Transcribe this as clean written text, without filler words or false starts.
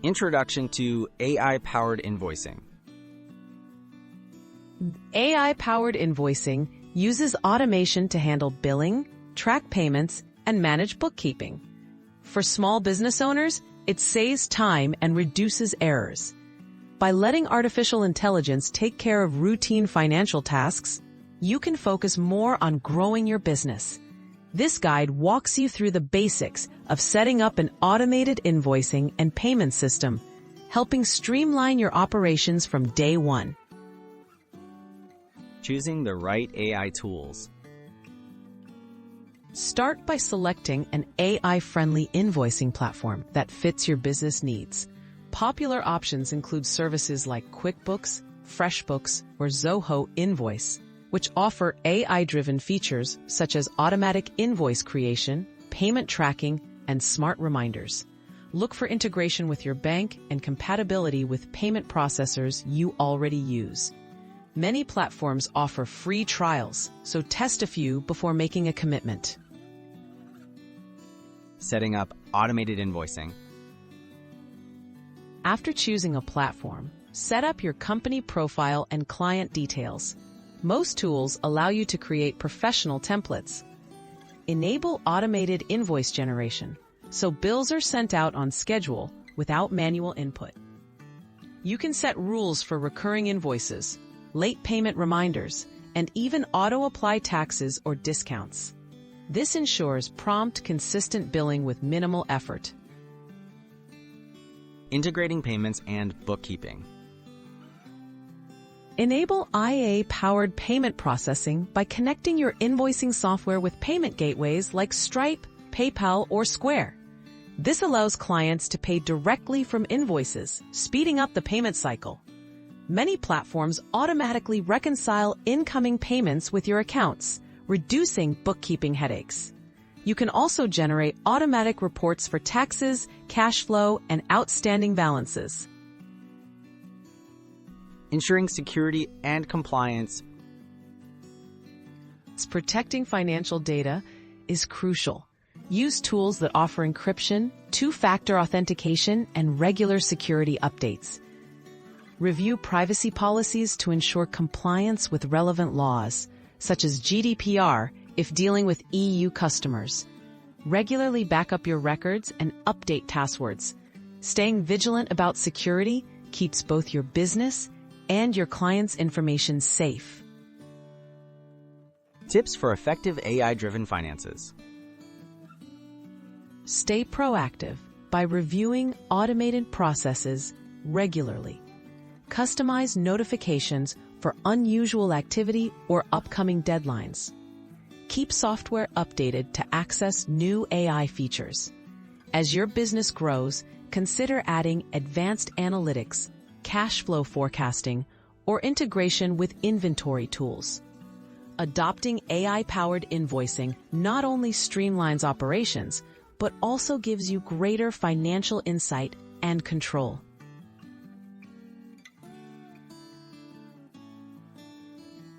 Introduction to AI-powered invoicing. AI-powered invoicing uses automation to handle billing, track payments, and manage bookkeeping. For small business owners, it saves time and reduces errors. By letting artificial intelligence take care of routine financial tasks, you can focus more on growing your business. This guide walks you through the basics of setting up an automated invoicing and payment system, helping streamline your operations from day one. Choosing the right AI tools. Start by selecting an AI-friendly invoicing platform that fits your business needs. Popular options include services like QuickBooks, FreshBooks, or Zoho Invoice, which offer AI-driven features such as automatic invoice creation, payment tracking, and smart reminders. Look for integration with your bank and compatibility with payment processors you already use. Many platforms offer free trials, so test a few before making a commitment. Setting up automated invoicing. After choosing a platform, set up your company profile and client details. Most tools allow you to create professional templates. Enable automated invoice generation, so bills are sent out on schedule without manual input. You can set rules for recurring invoices, late payment reminders, and even auto-apply taxes or discounts. This ensures prompt, consistent billing with minimal effort. Integrating payments and bookkeeping. Enable IA-powered payment processing by connecting your invoicing software with payment gateways like Stripe, PayPal, or Square. This allows clients to pay directly from invoices, speeding up the payment cycle. Many platforms automatically reconcile incoming payments with your accounts, reducing bookkeeping headaches. You can also generate automatic reports for taxes, cash flow, and outstanding balances. Ensuring security and compliance. Protecting financial data is crucial. Use tools that offer encryption, two-factor authentication, and regular security updates. Review privacy policies to ensure compliance with relevant laws, such as GDPR, if dealing with EU customers. Regularly back up your records and update passwords. Staying vigilant about security keeps both your business and your clients' information safe. Tips for effective AI-driven finances. Stay proactive by reviewing automated processes regularly. Customize notifications for unusual activity or upcoming deadlines. Keep software updated to access new AI features. As your business grows, consider adding advanced analytics, cash flow forecasting, or integration with inventory tools. Adopting AI-powered invoicing not only streamlines operations, but also gives you greater financial insight and control.